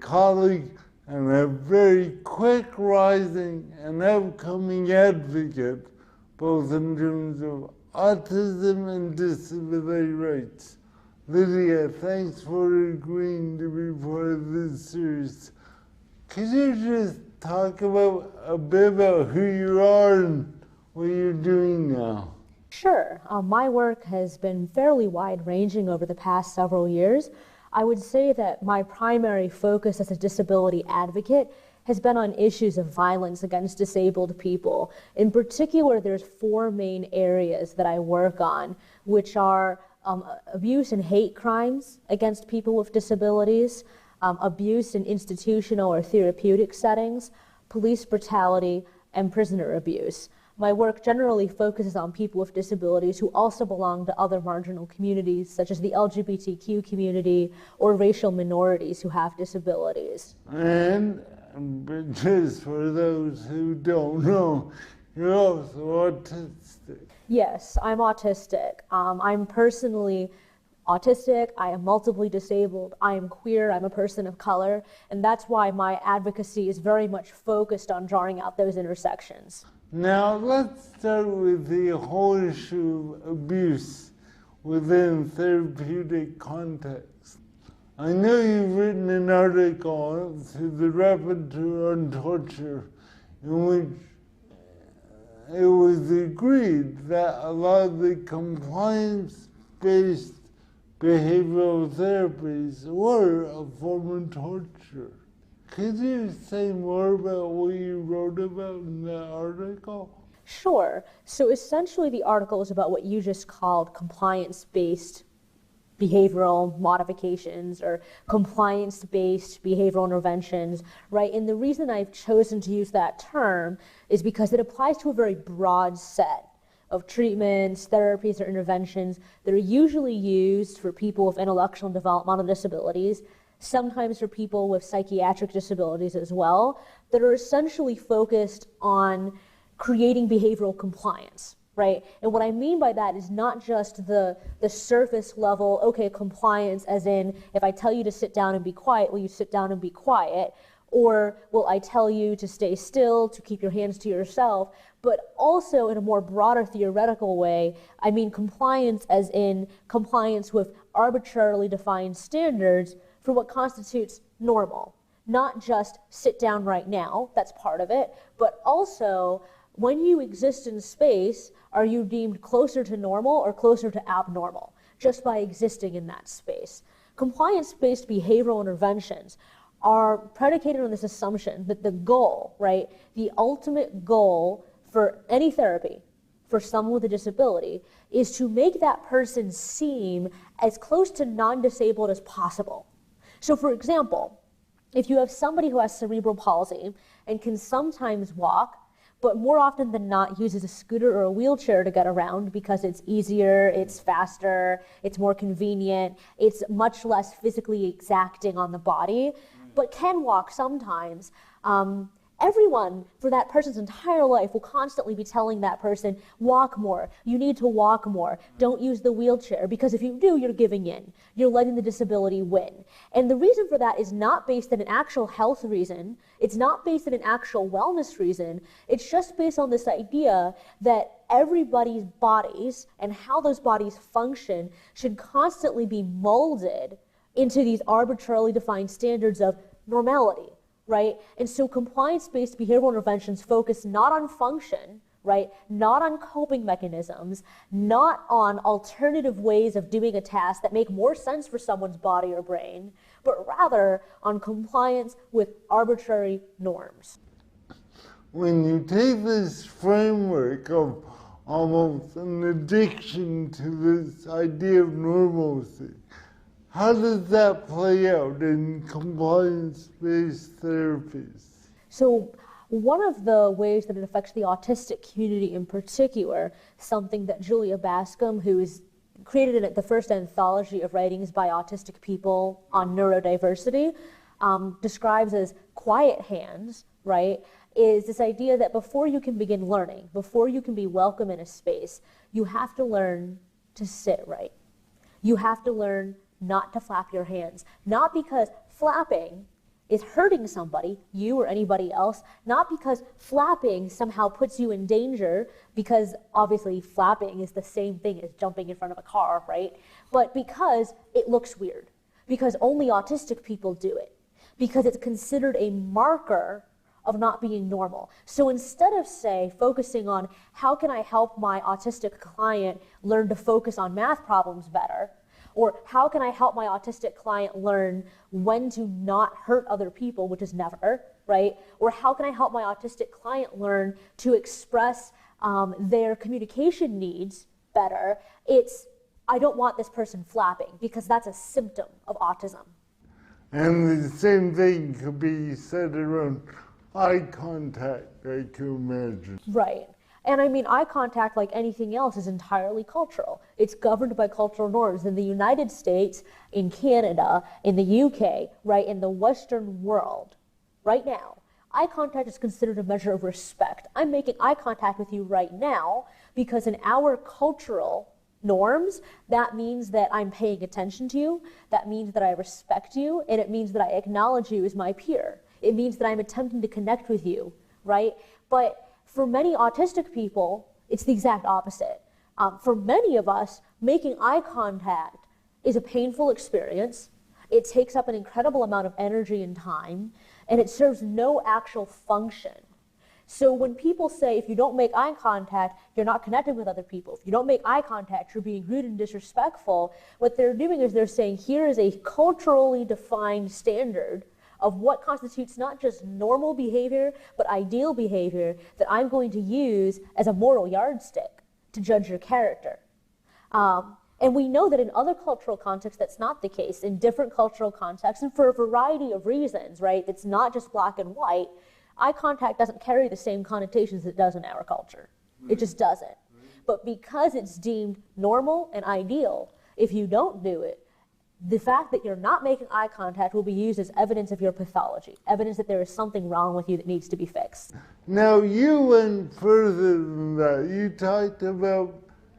colleague and a very quick rising and upcoming advocate, both in terms of autism and disability rights. Lydia, thanks for agreeing to be part of this series. Could you just talk about a bit about who you are and what you're doing now? Sure. My work has been fairly wide-ranging over the past several years. I would say that my primary focus as a disability advocate has been on issues of violence against disabled people. In particular, there's four main areas that I work on, which are abuse and hate crimes against people with disabilities, abuse in institutional or therapeutic settings, police brutality, and prisoner abuse. My work generally focuses on people with disabilities who also belong to other marginal communities, such as the LGBTQ community or racial minorities who have disabilities. And just for those who don't know, you're also autistic. Yes, I'm autistic. I'm personally autistic, I am multiply disabled, I am queer, I'm a person of color, and that's why my advocacy is very much focused on drawing out those intersections. Now let's start with the whole issue of abuse within therapeutic context. I know you've written an article through the Rapporteur on Torture in which it was agreed that a lot of the compliance-based behavioral therapies were a form of torture. Could you say more about what you wrote about in that article? Sure. So essentially the article is about what you just called compliance-based behavioral modifications or compliance-based behavioral interventions, right? And the reason I've chosen to use that term is because it applies to a very broad set of treatments, therapies, or interventions that are usually used for people with intellectual and developmental disabilities, sometimes for people with psychiatric disabilities as well, that are essentially focused on creating behavioral compliance, right? And what I mean by that is not just the surface level, okay, compliance as in, if I tell you to sit down and be quiet, will you sit down and be quiet? Or will I tell you to stay still, to keep your hands to yourself? But also in a more broader theoretical way, I mean compliance as in compliance with arbitrarily defined standards for what constitutes normal. Not just sit down right now, that's part of it, but also when you exist in space, are you deemed closer to normal or closer to abnormal just by existing in that space? Compliance-based behavioral interventions are predicated on this assumption that the goal, right, the ultimate goal for any therapy for someone with a disability is to make that person seem as close to non-disabled as possible. So for example, if you have somebody who has cerebral palsy and can sometimes walk, but more often than not uses a scooter or a wheelchair to get around because it's easier, it's faster, it's more convenient, it's much less physically exacting on the body, but can walk sometimes, everyone for that person's entire life will constantly be telling that person, walk more, you need to walk more, don't use the wheelchair, because if you do, you're giving in. You're letting the disability win. And the reason for that is not based on an actual health reason, it's not based on an actual wellness reason, it's just based on this idea that everybody's bodies and how those bodies function should constantly be molded into these arbitrarily defined standards of normality. Right? And so compliance-based behavioral interventions focus not on function, right? Not on coping mechanisms, not on alternative ways of doing a task that make more sense for someone's body or brain, but rather on compliance with arbitrary norms. When you take this framework of almost an addiction to this idea of normalcy, how does that play out in compliance-based therapies? So one of the ways that it affects the autistic community in particular, something that Julia Bascom, who has created the first anthology of writings by autistic people on neurodiversity, describes as quiet hands, right, is this idea that before you can begin learning, before you can be welcome in a space, you have to learn to sit right. You have to learn not to flap your hands. Not because flapping is hurting somebody, you or anybody else, not because flapping somehow puts you in danger, because obviously flapping is the same thing as jumping in front of a car, right? But because it looks weird, because only autistic people do it, because it's considered a marker of not being normal. So instead of, say, focusing on how can I help my autistic client learn to focus on math problems better, or how can I help my autistic client learn when to not hurt other people, which is never, right? Or how can I help my autistic client learn to express their communication needs better? It's, I don't want this person flapping, because that's a symptom of autism. And the same thing could be said around eye contact, I can imagine. Right. And I mean, eye contact, like anything else, is entirely cultural. It's governed by cultural norms. In the United States, in Canada, in the UK, right, in the Western world, right now, eye contact is considered a measure of respect. I'm making eye contact with you right now because in our cultural norms, that means that I'm paying attention to you, that means that I respect you, and it means that I acknowledge you as my peer. It means that I'm attempting to connect with you, right? But for many autistic people, it's the exact opposite. For many of us, making eye contact is a painful experience. It takes up an incredible amount of energy and time, and it serves no actual function. So when people say, if you don't make eye contact, you're not connected with other people. If you don't make eye contact, you're being rude and disrespectful. What they're doing is they're saying, here is a culturally defined standard of what constitutes not just normal behavior, but ideal behavior that I'm going to use as a moral yardstick to judge your character. And we know that in other cultural contexts, that's not the case. In different cultural contexts, and for a variety of reasons, right? It's not just black and white. Eye contact doesn't carry the same connotations it does in our culture. It just doesn't. But because it's deemed normal and ideal, if you don't do it, the fact that you're not making eye contact will be used as evidence of your pathology, evidence that there is something wrong with you that needs to be fixed. Now, you went further than that. You talked about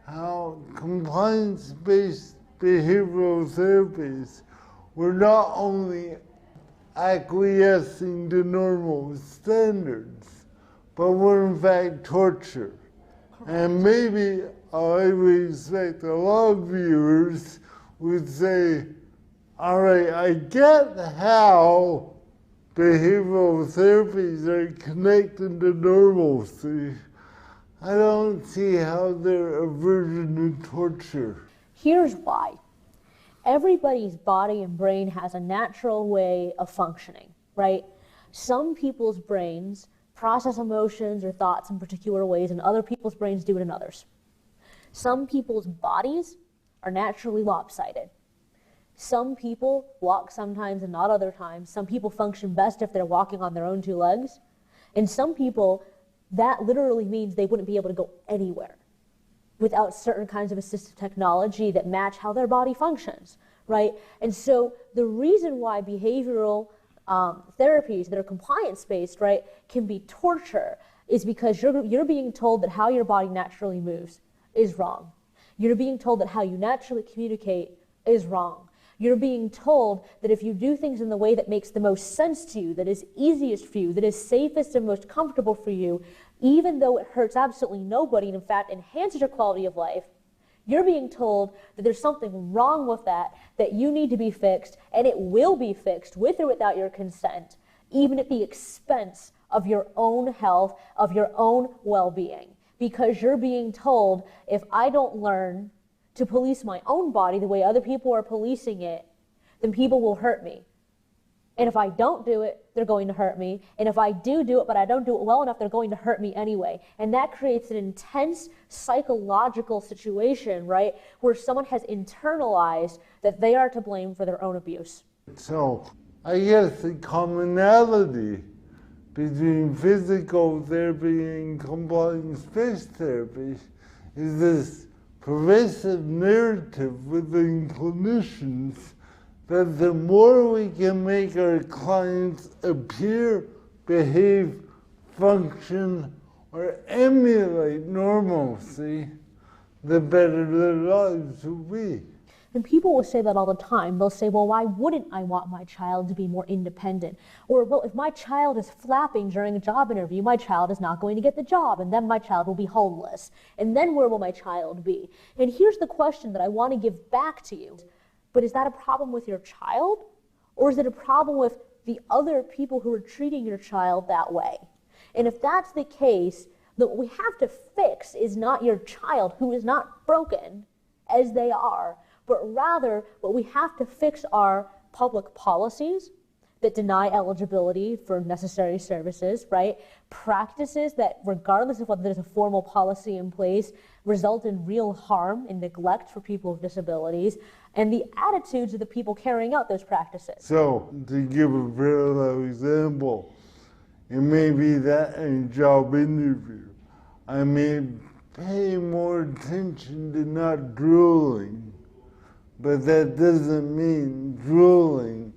how compliance-based behavioral therapies were not only acquiescing to normal standards, but were in fact torture. And maybe I would expect a lot of viewers would say, all right, I get how behavioral therapies are connected to normalcy. I don't see how they're a version of torture. Here's why. Everybody's body and brain has a natural way of functioning, right? Some people's brains process emotions or thoughts in particular ways, and other people's brains do it in others. Some people's bodies are naturally lopsided. Some people walk sometimes and not other times. Some people function best if they're walking on their own two legs. And some people, that literally means they wouldn't be able to go anywhere without certain kinds of assistive technology that match how their body functions, right? And so the reason why behavioral therapies that are compliance-based, right, can be torture is because you're being told that how your body naturally moves is wrong. You're being told that how you naturally communicate is wrong. You're being told that if you do things in the way that makes the most sense to you, that is easiest for you, that is safest and most comfortable for you, even though it hurts absolutely nobody and in fact enhances your quality of life, you're being told that there's something wrong with that, that you need to be fixed, and it will be fixed with or without your consent, even at the expense of your own health, of your own well-being. Because you're being told, if I don't learn to police my own body the way other people are policing it, then people will hurt me. And if I don't do it, they're going to hurt me. And if I do it, but I don't do it well enough, they're going to hurt me anyway. And that creates an intense psychological situation, right, where someone has internalized that they are to blame for their own abuse. So I guess the commonality between physical therapy and compliance-based therapy is this pervasive narrative within clinicians that the more we can make our clients appear, behave, function, or emulate normalcy, the better their lives will be. And people will say that all the time. They'll say, well, why wouldn't I want my child to be more independent? Or, well, if my child is flapping during a job interview, my child is not going to get the job, and then my child will be homeless. And then where will my child be? And here's the question that I want to give back to you. But is that a problem with your child? Or is it a problem with the other people who are treating your child that way? And if that's the case, then what we have to fix is not your child, who is not broken as they are, but rather what we have to fix are public policies that deny eligibility for necessary services, right? Practices that, regardless of whether there's a formal policy in place, result in real harm and neglect for people with disabilities, and the attitudes of the people carrying out those practices. So, to give a parallel example, it may be that in a job interview, I may pay more attention to not drooling, but that doesn't mean drooling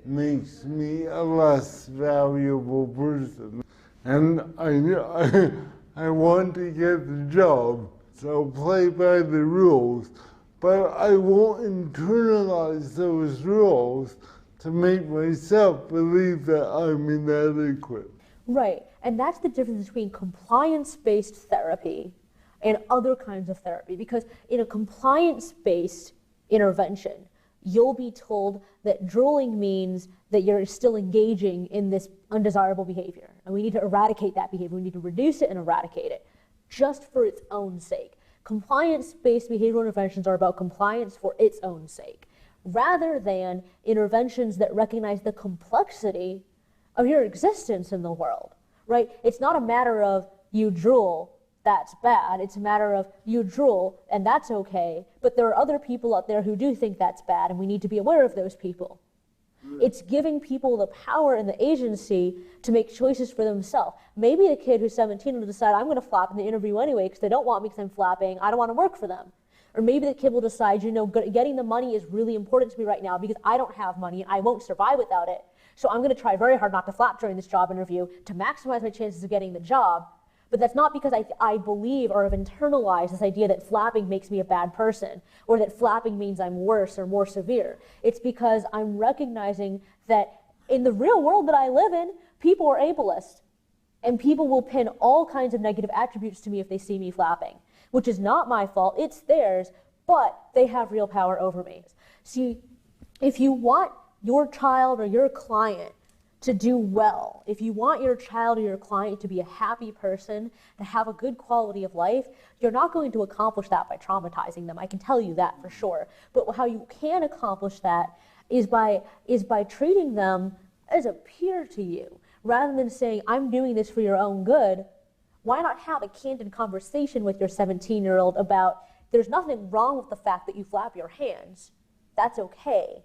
makes me a less valuable person. And I want to get the job, so play by the rules, but I won't internalize those rules to make myself believe that I'm inadequate. Right, and that's the difference between compliance-based therapy and other kinds of therapy, because in a compliance-based intervention, you'll be told that drooling means that you're still engaging in this undesirable behavior, and we need to eradicate that behavior. We need to reduce it and eradicate it, just for its own sake. Compliance-based behavioral interventions are about compliance for its own sake, rather than interventions that recognize the complexity of your existence in the world, right? It's not a matter of you drool, that's bad. It's a matter of you drool, and that's okay, but there are other people out there who do think that's bad, and we need to be aware of those people. It's giving people the power and the agency to make choices for themselves. Maybe the kid who's 17 will decide, I'm going to flap in the interview anyway because they don't want me because I'm flapping. I don't want to work for them. Or maybe the kid will decide, you know, getting the money is really important to me right now because I don't have money and I won't survive without it. So I'm going to try very hard not to flap during this job interview to maximize my chances of getting the job. But that's not because I believe or have internalized this idea that flapping makes me a bad person or that flapping means I'm worse or more severe. It's because I'm recognizing that in the real world that I live in, people are ableist. And people will pin all kinds of negative attributes to me if they see me flapping, which is not my fault, it's theirs, but they have real power over me. See, if you want your child or your client to do well, if you want your child or your client to be a happy person, to have a good quality of life, you're not going to accomplish that by traumatizing them. I can tell you that for sure. But how you can accomplish that is by treating them as a peer to you. Rather than saying, I'm doing this for your own good, why not have a candid conversation with your 17-year-old about there's nothing wrong with the fact that you flap your hands. That's okay.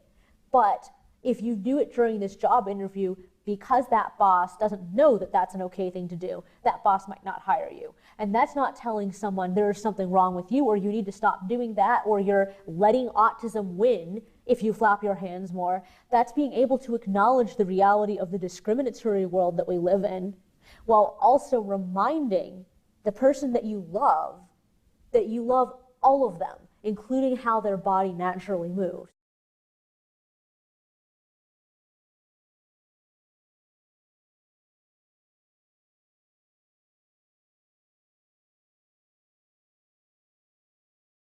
But if you do it during this job interview, because that boss doesn't know that that's an okay thing to do, that boss might not hire you. And that's not telling someone there's something wrong with you or you need to stop doing that or you're letting autism win if you flap your hands more. That's being able to acknowledge the reality of the discriminatory world that we live in while also reminding the person that you love all of them, including how their body naturally moves.